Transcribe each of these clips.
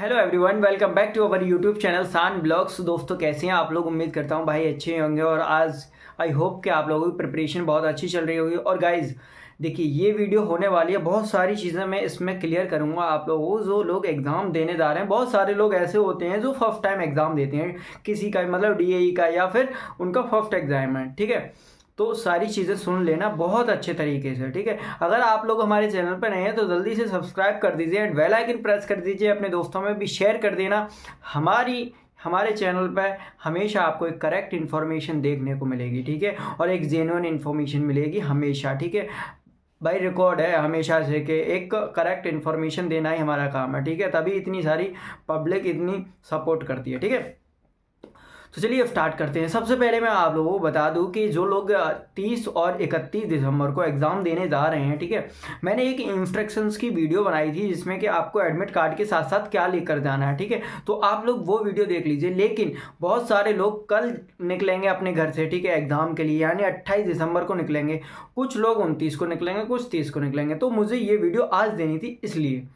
Hello everyone, welcome back to our YouTube channel सान blogs. दोस्तों कैसे हैं आप लोग? उम्मीद करता हूं भाई अच्छे होंगे और आज आई होप कि आप लोगों की प्रिपरेशन बहुत अच्छी चल रही होगी। और गाइज देखिए, ये वीडियो होने वाली है, बहुत सारी चीज़ें मैं इसमें क्लियर करूंगा आप लोगों को। जो लोग एग्ज़ाम देने जा रहे हैं, बहुत सारे लोग ऐसे होते हैं जो फर्स्ट टाइम एग्ज़ाम देते हैं, किसी का मतलब डीएई का या फिर उनका फर्स्ट एग्ज़ाम है, ठीक है। तो सारी चीज़ें सुन लेना बहुत अच्छे तरीके से, ठीक है। अगर आप लोग हमारे चैनल पर नए हैं तो जल्दी से सब्सक्राइब कर दीजिए एंड बेल आइकन प्रेस कर दीजिए, अपने दोस्तों में भी शेयर कर देना। हमारे चैनल पर हमेशा आपको एक करेक्ट इन्फॉर्मेशन देखने को मिलेगी, ठीक है, और एक जेन्युइन इन्फॉर्मेशन मिलेगी हमेशा, ठीक है। भाई रिकॉर्ड है हमेशा से कि एक करेक्ट इन्फॉर्मेशन देना ही हमारा काम है, ठीक है, तभी इतनी सारी पब्लिक इतनी सपोर्ट करती है, ठीक है। तो चलिए स्टार्ट करते हैं। सबसे पहले मैं आप लोगों को बता दूं कि जो लोग 30 और 31 दिसंबर को एग्ज़ाम देने जा रहे हैं, ठीक है, मैंने एक इंस्ट्रक्शंस की वीडियो बनाई थी जिसमें कि आपको एडमिट कार्ड के साथ साथ क्या लेकर जाना है, ठीक है। तो आप लोग वो वीडियो देख लीजिए। लेकिन बहुत सारे लोग कल निकलेंगे अपने घर से, ठीक है, एग्ज़ाम के लिए, यानी 28 दिसंबर को निकलेंगे। कुछ लोग 29 को निकलेंगे, कुछ 30 को निकलेंगे। तो मुझे ये वीडियो आज देनी थी इसलिए,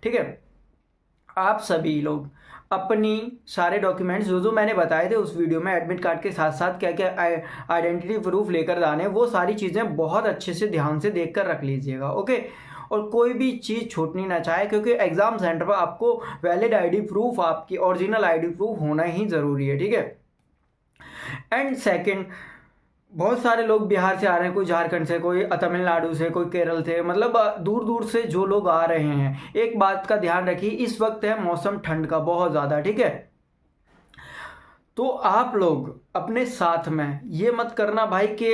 ठीक है। आप सभी लोग अपनी सारे डॉक्यूमेंट्स जो मैंने बताए थे उस वीडियो में, एडमिट कार्ड के साथ साथ क्या क्या आइडेंटिटी प्रूफ लेकर जाने, वो सारी चीज़ें बहुत अच्छे से ध्यान से देख कर रख लीजिएगा, ओके। और कोई भी चीज़ छूटनी ना चाहे, क्योंकि एग्ज़ाम सेंटर पर आपको वैलिड आईडी प्रूफ, आपकी ओरिजिनल आईडी प्रूफ होना ही ज़रूरी है, ठीक है। एंड सेकंड, बहुत सारे लोग बिहार से आ रहे हैं, कोई झारखंड से, कोई तमिलनाडु से, कोई केरल से, मतलब दूर दूर से जो लोग आ रहे हैं, एक बात का ध्यान रखिए, इस वक्त है मौसम ठंड का बहुत ज़्यादा, ठीक है। तो आप लोग अपने साथ में ये मत करना भाई कि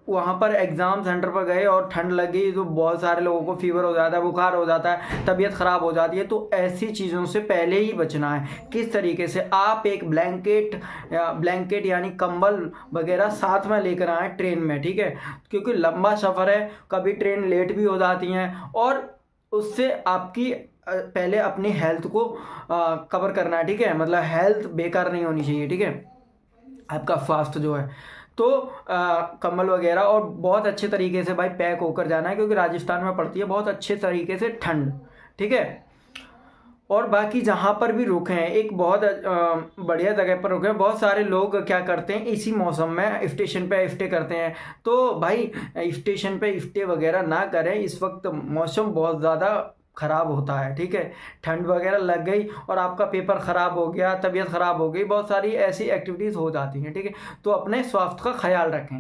वहाँ पर एग्ज़ाम सेंटर पर गए और ठंड लगी, तो बहुत सारे लोगों को फीवर हो जाता है, बुखार हो जाता है, तबीयत ख़राब हो जाती है। तो ऐसी चीज़ों से पहले ही बचना है। किस तरीके से? आप एक ब्लैंकेट यानी कंबल वगैरह साथ में लेकर आए ट्रेन में, ठीक है, क्योंकि लंबा सफ़र है, कभी ट्रेन लेट भी हो जाती हैं और उससे आपकी पहले अपनी हेल्थ को कवर करना है, ठीक है, मतलब हेल्थ बेकार नहीं होनी चाहिए, ठीक है, आपका स्वास्थ्य जो है। तो कंबल वगैरह और बहुत अच्छे तरीके से भाई पैक होकर जाना है, क्योंकि राजस्थान में पड़ती है बहुत अच्छे तरीके से ठंड, ठीक है। और बाकी जहाँ पर भी रुके हैं, एक बहुत बढ़िया जगह पर रुके हैं। बहुत सारे लोग क्या करते हैं, इसी मौसम में स्टेशन पे स्टे करते हैं। तो भाई स्टेशन पे स्टे वगैरह ना करें, इस वक्त मौसम बहुत ज़्यादा ख़राब होता है, ठीक है। ठंड वगैरह लग गई और आपका पेपर ख़राब हो गया, तबीयत ख़राब हो गई, बहुत सारी ऐसी एक्टिविटीज़ हो जाती हैं, ठीक है। तो अपने स्वास्थ्य का ख्याल रखें,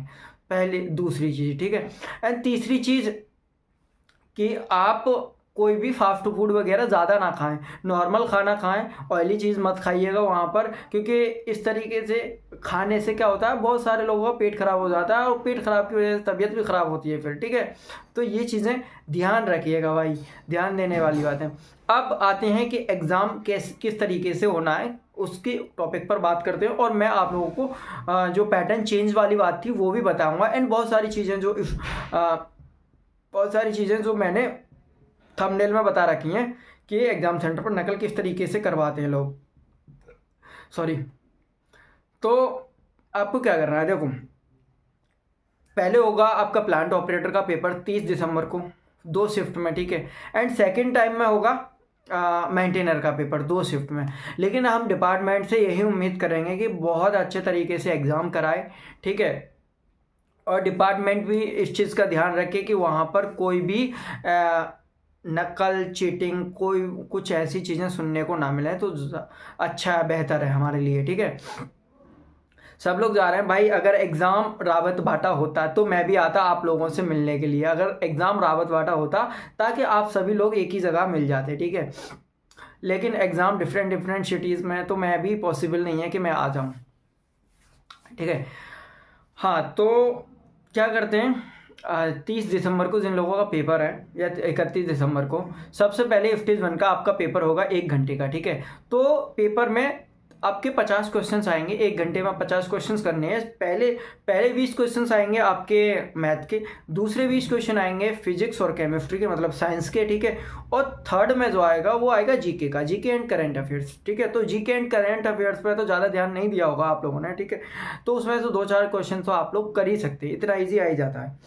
पहले दूसरी चीज़, ठीक है। एंड तीसरी चीज़ कि आप कोई भी फास्ट फूड वगैरह ज़्यादा ना खाएं, नॉर्मल खाना खाएं, ऑयली चीज़ मत खाइएगा वहाँ पर, क्योंकि इस तरीके से खाने से क्या होता है, बहुत सारे लोगों का पेट खराब हो जाता है और पेट खराब की वजह से तबीयत भी ख़राब होती है फिर, ठीक है। तो ये चीज़ें ध्यान रखिएगा भाई, ध्यान देने वाली बात है। अब आते हैं कि एग्ज़ाम किस तरीके से होना है, उसके टॉपिक पर बात करते हैं। और मैं आप लोगों को जो पैटर्न चेंज वाली बात थी वो भी बताऊँगा। एंड बहुत सारी चीज़ें जो मैंने थंबनेल में बता रखी हैं कि एग्ज़ाम सेंटर पर नकल किस तरीके से करवाते हैं लोग, सॉरी। तो आपको क्या करना है, देखो, पहले होगा आपका प्लांट ऑपरेटर का पेपर 30 दिसंबर को 2 शिफ्ट में, ठीक है। एंड सेकेंड टाइम में होगा मेंटेनर का पेपर 2 शिफ्ट में। लेकिन हम डिपार्टमेंट से यही उम्मीद करेंगे कि बहुत अच्छे तरीके से एग्ज़ाम कराए, ठीक है। और डिपार्टमेंट भी इस चीज़ का ध्यान रखे कि वहाँ पर कोई भी नकल, चीटिंग, कोई कुछ ऐसी चीज़ें सुनने को ना मिले, तो अच्छा बेहतर है हमारे लिए, ठीक है। सब लोग जा रहे हैं भाई। अगर एग्ज़ाम रावत भाटा होता तो मैं भी आता आप लोगों से मिलने के लिए, अगर एग्ज़ाम रावत भाटा होता, ताकि आप सभी लोग एक ही जगह मिल जाते, ठीक है। लेकिन एग्ज़ाम डिफरेंट सिटीज़ में है, तो मैं भी पॉसिबल नहीं है कि मैं आ जाऊँ, ठीक है। हाँ, तो क्या करते हैं, 30 दिसंबर को जिन लोगों का पेपर है, या 31 दिसंबर को, सबसे पहले स्टेज 1 का आपका पेपर होगा 1 घंटे का, ठीक है। तो पेपर में आपके 50 क्वेश्चंस आएंगे, 1 घंटे में 50 क्वेश्चंस करने हैं। पहले 20 क्वेश्चंस आएंगे आपके मैथ के, दूसरे 20 क्वेश्चन आएंगे फिजिक्स और केमिस्ट्री के, मतलब साइंस के, ठीक है। और थर्ड में जो आएगा वो आएगा जीके का, जीके एंड करंट अफेयर्स, ठीक है। तो जीके एंड करंट अफेयर्स पर तो ज़्यादा ध्यान नहीं दिया होगा आप लोगों ने, ठीक है। तो उसमें से 2-4 क्वेश्चन तो आप लोग कर ही सकते हैं, इतना ईजी आ ही जाता है।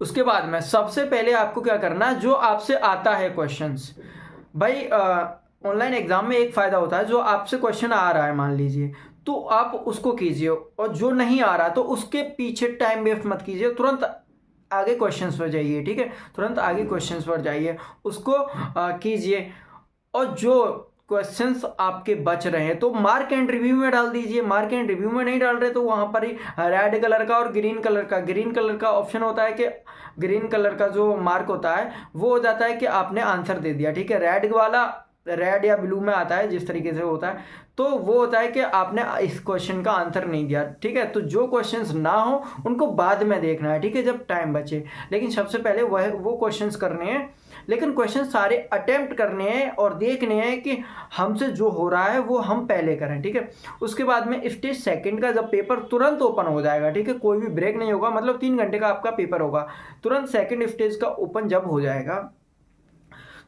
उसके बाद में सबसे पहले आपको क्या करना है, जो आपसे आता है क्वेश्चंस, भाई ऑनलाइन एग्जाम में एक फ़ायदा होता है, जो आपसे क्वेश्चन आ रहा है मान लीजिए तो आप उसको कीजिए, और जो नहीं आ रहा तो उसके पीछे टाइम वेस्ट मत कीजिए, तुरंत आगे क्वेश्चंस पर जाइए। ठीक है, तुरंत आगे क्वेश्चंस पर जाइए, उसको कीजिए। और जो क्वेश्चंस आपके बच रहे हैं तो मार्क एंड रिव्यू में डाल दीजिए। मार्क एंड रिव्यू में नहीं डाल रहे तो वहां पर ही रेड कलर का और ग्रीन कलर का ऑप्शन होता है कि ग्रीन कलर का जो मार्क होता है वो हो जाता है कि आपने आंसर दे दिया। ठीक है, रेड वाला रेड या ब्लू में आता है जिस तरीके से होता है, तो वो होता है कि आपने इस क्वेश्चन का आंसर नहीं दिया। ठीक है, तो जो क्वेश्चंस ना हो उनको बाद में देखना है। ठीक है, जब टाइम बचे, लेकिन सबसे पहले वो क्वेश्चंस करने हैं, लेकिन क्वेश्चन सारे अटेम्प्ट करने हैं और देखने हैं कि हमसे जो हो रहा है वो हम पहले करें। ठीक है, उसके बाद में स्टेज सेकंड का जब पेपर तुरंत ओपन हो जाएगा, ठीक है, कोई भी ब्रेक नहीं होगा, मतलब 3 घंटे का आपका पेपर होगा, तुरंत सेकंड स्टेज का ओपन जब हो जाएगा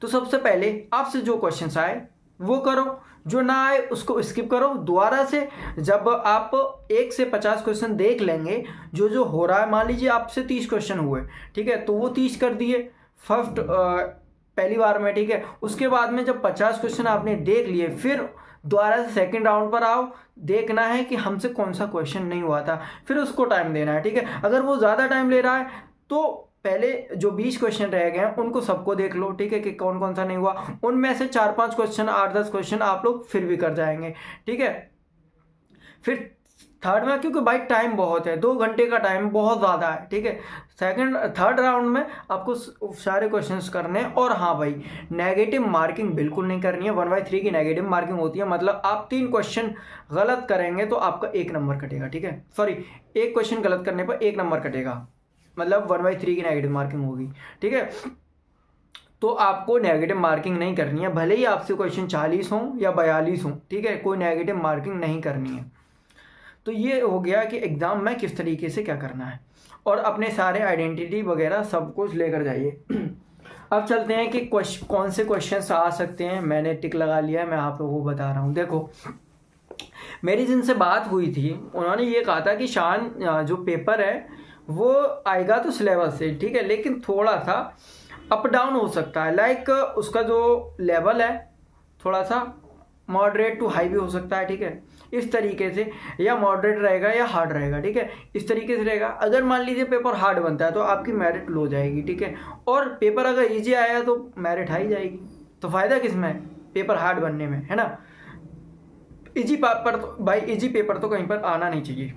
तो सबसे पहले आपसे जो क्वेश्चंस आए वो करो, जो ना आए उसको स्किप करो। दोबारा से जब आप 1 से 50 क्वेश्चन देख लेंगे, जो जो हो रहा है, मान लीजिए आपसे 30 क्वेश्चन हुए, ठीक है, तो वो 30 कर दिए फर्स्ट पहली बार में। ठीक है, उसके बाद में जब 50 क्वेश्चन आपने देख लिए, फिर दोबारा से सेकंड राउंड पर आओ, देखना है कि हमसे कौन सा क्वेश्चन नहीं हुआ था, फिर उसको टाइम देना है। ठीक है, अगर वो ज़्यादा टाइम ले रहा है तो पहले जो 20 क्वेश्चन रह गए हैं उनको सबको देख लो। ठीक है, कि कौन कौन सा नहीं हुआ, उनमें से 4-5 क्वेश्चन, 8-10 क्वेश्चन आप लोग फिर भी कर जाएंगे। ठीक है, फिर थर्ड में, क्योंकि भाई टाइम बहुत है, 2 घंटे का टाइम बहुत ज़्यादा है। ठीक है, थर्ड राउंड में आपको सारे क्वेश्चंस करने हैं। और हाँ भाई, नेगेटिव मार्किंग बिल्कुल नहीं करनी है। 1/3 की नेगेटिव मार्किंग होती है, मतलब आप 3 क्वेश्चन गलत करेंगे तो आपका 1 नंबर कटेगा। ठीक है, सॉरी, 1 क्वेश्चन गलत करने पर 1 नंबर कटेगा, मतलब 1/3 की नेगेटिव मार्किंग होगी। ठीक है, तो आपको नेगेटिव मार्किंग नहीं करनी है, भले ही आपसे क्वेश्चन 40 हो या 42 हो। ठीक है, कोई नेगेटिव मार्किंग नहीं करनी है। तो ये हो गया कि एग्ज़ाम में किस तरीके से क्या करना है, और अपने सारे आइडेंटिटी वगैरह सब कुछ लेकर जाइए। अब चलते हैं कि कौन से क्वेश्चंस आ सकते हैं। मैंने टिक लगा लिया है, मैं आप लोगों को बता रहा हूँ। देखो, मेरी जिनसे बात हुई थी उन्होंने ये कहा था कि शान, जो पेपर है वो आएगा तो सिलेबस से, ठीक है, लेकिन थोड़ा सा अप डाउन हो सकता है। लाइक उसका जो लेवल है थोड़ा सा मॉडरेट टू हाई भी हो सकता है। ठीक है, इस तरीके से, या मॉडरेट रहेगा या हार्ड रहेगा। ठीक है, इस तरीके से रहेगा। अगर मान लीजिए पेपर हार्ड बनता है तो आपकी मेरिट लो जाएगी। ठीक है, और पेपर अगर इजी आया तो मेरिट हाई जाएगी। तो फ़ायदा किस में, पेपर हार्ड बनने में, है ना। इजी पेपर तो भाई, इजी पेपर तो कहीं पर आना नहीं चाहिए।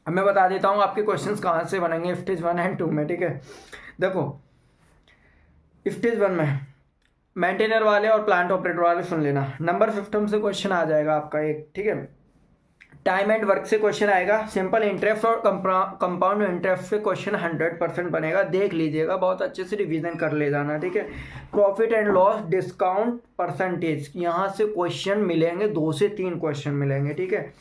अब मैं बता देता हूँ आपके क्वेश्चंस कहाँ से बनेंगे स्टेज 1 एंड 2 में। ठीक है, देखो, स्टेज 1 में मेंटेनर वाले और प्लांट ऑपरेटर वाले सुन लेना। नंबर सिस्टम से क्वेश्चन आ जाएगा आपका एक। ठीक है, टाइम एंड वर्क से क्वेश्चन आएगा। सिंपल इंटरेस्ट और कंपाउंड इंटरेस्ट से क्वेश्चन 100% बनेगा, देख लीजिएगा, बहुत अच्छे से रिवीजन कर ले जाना। ठीक है, profit and loss, discount, percentage, यहाँ से क्वेश्चन मिलेंगे, 2 से 3 क्वेश्चन मिलेंगे। ठीक है,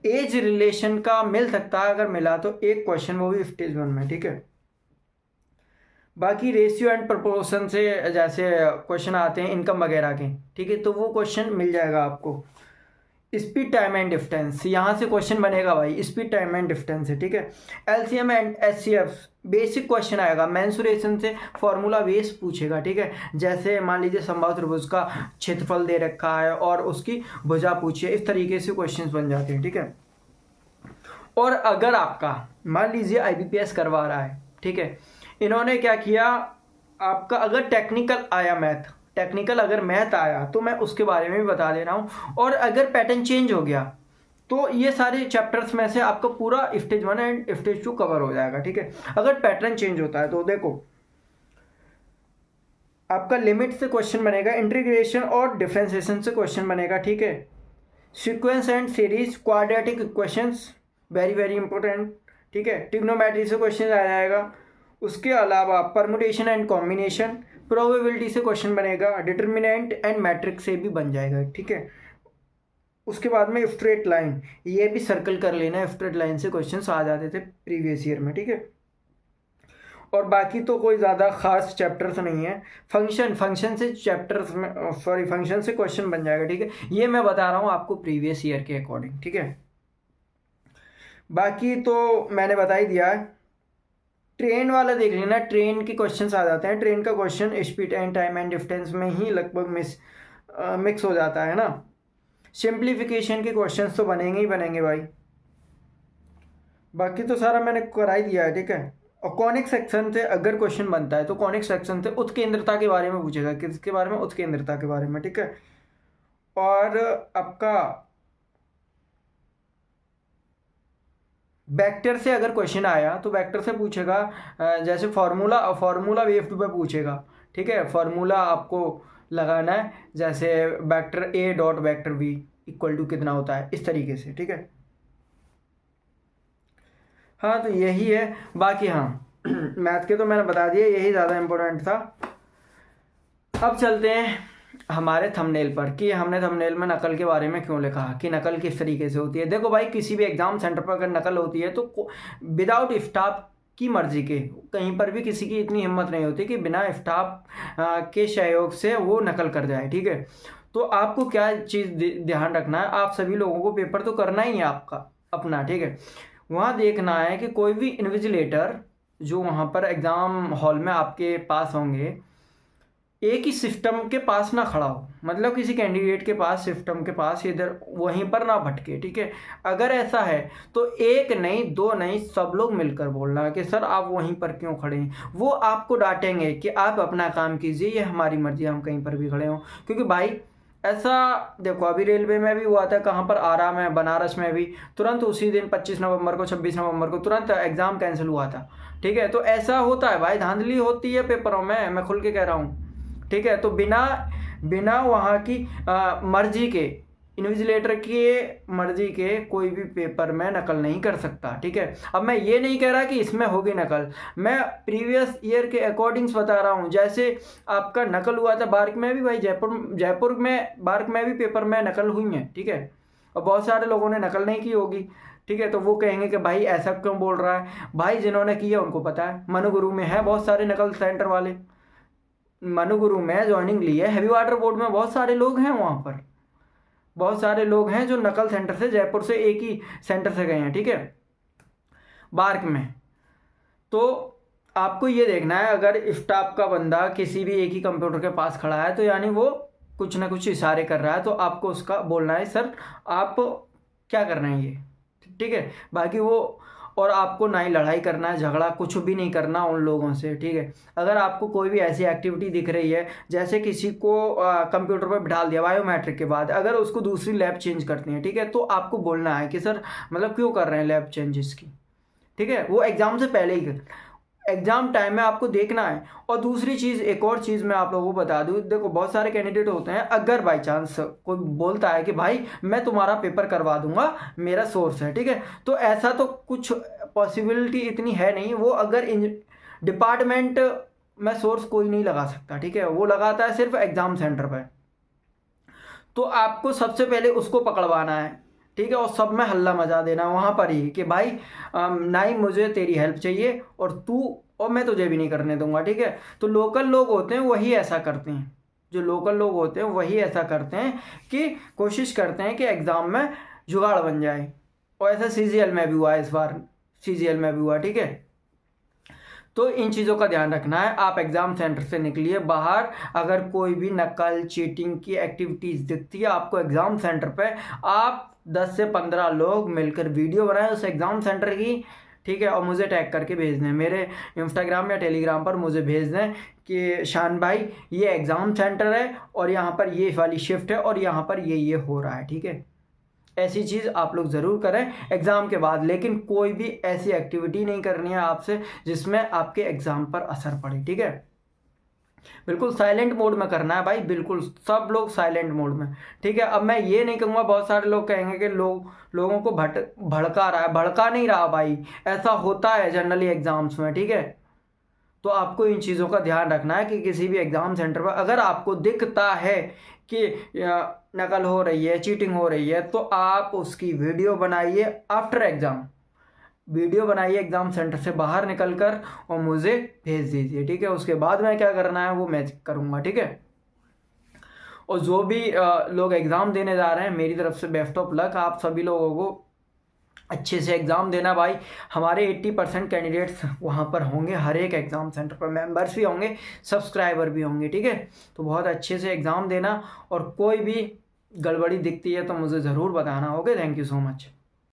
एज रिलेशन का मिल सकता है, अगर मिला तो एक क्वेश्चन, वो भी स्टेज 1 में। ठीक है, बाकी रेशियो एंड प्रपोर्शन से जैसे क्वेश्चन आते हैं इनकम वगैरह के, ठीक है, तो वो क्वेश्चन मिल जाएगा आपको। स्पीड, टाइम एंड डिस्टेंस, यहाँ से क्वेश्चन बनेगा भाई, स्पीड, टाइम एंड डिस्टेंस है। ठीक है, LCM and HCF, basic question आएगा। मेंसुरेशन से फॉर्मूला बेस पूछेगा। ठीक है, जैसे मान लीजिए समबाहु त्रिभुज का क्षेत्रफल दे रखा है और उसकी भुजा पूछिए, इस तरीके से क्वेश्चन बन जाते हैं। ठीक है, और अगर आपका मान लीजिए आईबीपीएस करवा रहा है, ठीक है, इन्होंने क्या किया, आपका अगर टेक्निकल अगर मैथ आया तो मैं उसके बारे में भी बता दे रहा हूँ। और अगर पैटर्न चेंज हो गया तो ये सारे चैप्टर्स में से आपका पूरा स्टेज 1 एंड स्टेज 2 कवर हो जाएगा। ठीक है, अगर पैटर्न चेंज होता है तो देखो, आपका लिमिट से क्वेश्चन बनेगा, इंटीग्रेशन और डिफरेंशिएशन से क्वेश्चन बनेगा। ठीक है, sequence and series, quadratic equations, very very important. ठीक है, ट्रिग्नोमेट्री से क्वेश्चन आ जाएगा। उसके अलावा परमुटेशन एंड कॉम्बिनेशन, प्रोबेबिलिटी से क्वेश्चन बनेगा, डिटर्मिनेंट एंड मैट्रिक्स से भी बन जाएगा। ठीक है, उसके बाद में स्ट्रेट लाइन, ये भी सर्कल कर लेना, स्ट्रेट लाइन से क्वेश्चंस आ जाते थे प्रीवियस ईयर में। ठीक है, और बाकी तो कोई ज़्यादा खास चैप्टर्स नहीं है। फंक्शन से चैप्टर्स में, फंक्शन से क्वेश्चन बन जाएगा। ठीक है, ये मैं बता रहा हूँ आपको प्रीवियस ईयर के अकॉर्डिंग। ठीक है, बाकी तो मैंने बता ही दिया है। ट्रेन वाला देख लेना, ट्रेन के क्वेश्चंस आ जाते हैं। ट्रेन का question speed and time and distance में ही लगभग मिक्स हो जाता है ना। सिंप्लीफिकेशन के क्वेश्चंस तो बनेंगे ही बनेंगे भाई, बाकी तो सारा मैंने करा ही दिया है, ठीक है। और कॉनिक सेक्शन से अगर क्वेश्चन बनता है तो कॉनिक सेक्शन से उत्केंद्रता के बारे में पूछेगा, किसके बारे में, उत्केंद्रता के बारे में, ठीक है। और आपका वेक्टर से अगर क्वेश्चन आया तो वेक्टर से पूछेगा, जैसे फार्मूला वेव्ड पे पूछेगा, ठीक है। फार्मूला आपको लगाना है, जैसे vector A dot vector B equal to कितना होता है, इस तरीके से, ठीक है। हाँ तो यही है, बाकी हाँ मैथ के तो मैंने बता दिया, यही ज़्यादा इम्पोर्टेंट था। अब चलते हैं हमारे थंबनेल पर कि हमने थंबनेल में नकल के बारे में क्यों लिखा, कि नकल किस तरीके से होती है। देखो भाई, किसी भी एग्जाम सेंटर पर अगर नकल होती है तो विदाउट स्टाफ की मर्जी के कहीं पर भी किसी की इतनी हिम्मत नहीं होती कि बिना स्टाफ के सहयोग से वो नकल कर जाए, ठीक है। तो आपको क्या चीज़ ध्यान रखना है, आप सभी लोगों को पेपर तो करना ही है आपका अपना, ठीक है। वहाँ देखना है कि कोई भी इन्विजिलेटर जो वहाँ पर एग्ज़ाम हॉल में आपके पास होंगे, एक ही सिस्टम के पास ना खड़ा हो, मतलब किसी कैंडिडेट के पास, सिस्टम के पास इधर वहीं पर ना भटके, ठीक है। अगर ऐसा है तो एक नहीं, दो नहीं, सब लोग मिलकर बोलना कि सर आप वहीं पर क्यों खड़े हैं। वो आपको डांटेंगे कि आप अपना काम कीजिए, ये हमारी मर्जी, हम कहीं पर भी खड़े हों। क्योंकि भाई ऐसा देखो, अभी रेलवे में भी हुआ था, कहाँ पर, आरा में, बनारस में भी तुरंत उसी दिन 25 नवंबर को, 26 नवंबर को तुरंत एग्ज़ाम कैंसिल हुआ था, ठीक है। तो ऐसा होता है भाई, धांधली होती है पेपरों में, मैं खुल के कह रहा हूँ, ठीक है। तो बिना वहाँ की मर्जी के, इन्विजिलेटर के मर्जी के कोई भी पेपर में नकल नहीं कर सकता, ठीक है। अब मैं ये नहीं कह रहा कि इसमें होगी नकल, मैं प्रीवियस ईयर के अकॉर्डिंग्स बता रहा हूँ। जैसे आपका नकल हुआ था बार्क में भी भाई, जयपुर में बार्क में भी पेपर में नकल हुई है, ठीक है। और बहुत सारे लोगों ने नकल नहीं की होगी, ठीक है। तो वो कहेंगे कि भाई ऐसा क्यों बोल रहा है। भाई जिन्होंने किया उनको पता है, मनुगुरु में है बहुत सारे नकल सेंटर वाले, मनुगुरु में ज्वाइनिंग ली है, हैवी वाटर बोर्ड में बहुत सारे लोग हैं, वहाँ पर बहुत सारे लोग हैं जो नकल सेंटर से, जयपुर से एक ही सेंटर से गए हैं, ठीक है, बार्क में। तो आपको ये देखना है, अगर स्टाफ का बंदा किसी भी एक ही कंप्यूटर के पास खड़ा है तो यानी वो कुछ ना कुछ इशारे कर रहा है, तो आपको उसका बोलना है सर आप क्या कर रहे हैं ये, ठीक है। बाकी वो, और आपको ना ही लड़ाई करना है, झगड़ा कुछ भी नहीं करना उन लोगों से, ठीक है। अगर आपको कोई भी ऐसी एक्टिविटी दिख रही है, जैसे किसी को कंप्यूटर पर बिठा दिया बायोमेट्रिक के बाद, अगर उसको दूसरी लैब चेंज करती है, ठीक है, तो आपको बोलना है कि सर मतलब क्यों कर रहे हैं लैब चेंज इसकी, ठीक है। वो एग्ज़ाम से पहले ही, एग्जाम टाइम में आपको देखना है। और दूसरी चीज़, एक और चीज़ मैं आप लोगों को बता दूं, देखो बहुत सारे कैंडिडेट होते हैं, अगर बाई चांस कोई बोलता है कि भाई मैं तुम्हारा पेपर करवा दूंगा, मेरा सोर्स है, ठीक है, तो ऐसा तो कुछ पॉसिबिलिटी इतनी है नहीं। वो अगर डिपार्टमेंट में सोर्स कोई नहीं लगा सकता, ठीक है, वो लगाता है सिर्फ एग्ज़ाम सेंटर पर। तो आपको सबसे पहले उसको पकड़वाना है, ठीक है, और सब में हल्ला मचा देना वहाँ पर ही कि भाई ना ही मुझे तेरी हेल्प चाहिए और मैं तुझे भी नहीं करने दूंगा, ठीक है। तो लोकल लोग होते हैं वही ऐसा करते हैं, जो लोकल लोग होते हैं वही ऐसा करते हैं कि कोशिश करते हैं कि एग्ज़ाम में जुगाड़ बन जाए। और ऐसा सीजीएल में भी हुआ, इस बार सीजीएल में भी हुआ, ठीक है। तो इन चीज़ों का ध्यान रखना है। आप एग्ज़ाम सेंटर से निकलिए बाहर, अगर कोई भी नकल चीटिंग की एक्टिविटीज़ दिखती है आपको एग्ज़ाम सेंटर पे, आप 10 से 15 लोग मिलकर वीडियो बनाएं उस एग्ज़ाम सेंटर की, ठीक है, और मुझे टैग करके भेज दें, मेरे इंस्टाग्राम या टेलीग्राम पर मुझे भेज दें कि शान भाई ये एग्ज़ाम सेंटर है और यहाँ पर ये वाली शिफ्ट है और यहाँ पर ये हो रहा है, ठीक है। ऐसी चीज़ आप लोग ज़रूर करें एग्ज़ाम के बाद, लेकिन कोई भी ऐसी एक्टिविटी नहीं करनी है आपसे जिसमें आपके एग्ज़ाम पर असर पड़े, ठीक है। बिल्कुल साइलेंट मोड में करना है भाई, बिल्कुल सब लोग साइलेंट मोड में, ठीक है। अब मैं ये नहीं कहूँगा, बहुत सारे लोग कहेंगे कि लोगों को भड़का रहा है, भड़का नहीं रहा भाई, ऐसा होता है जनरली एग्ज़ाम्स में, ठीक है। तो आपको इन चीज़ों का ध्यान रखना है कि किसी भी एग्ज़ाम सेंटर पर अगर आपको दिखता है कि नकल हो रही है, चीटिंग हो रही है, तो आप उसकी वीडियो बनाइए आफ्टर एग्ज़ाम, वीडियो बनाइए एग्ज़ाम सेंटर से बाहर निकलकर और मुझे भेज दीजिए, ठीक है। उसके बाद मैं क्या करना है वो मैं करूँगा, ठीक है। और जो भी लोग एग्ज़ाम देने जा रहे हैं, मेरी तरफ से बेस्ट ऑफ लक आप सभी लोगों को। अच्छे से एग्ज़ाम देना भाई। हमारे 80% कैंडिडेट्स वहाँ पर होंगे, हर एक एग्ज़ाम सेंटर पर मेंबर्स भी होंगे, सब्सक्राइबर भी होंगे, ठीक है। तो बहुत अच्छे से एग्ज़ाम देना, और कोई भी गड़बड़ी दिखती है तो मुझे ज़रूर बताना। Okay, thank you so much.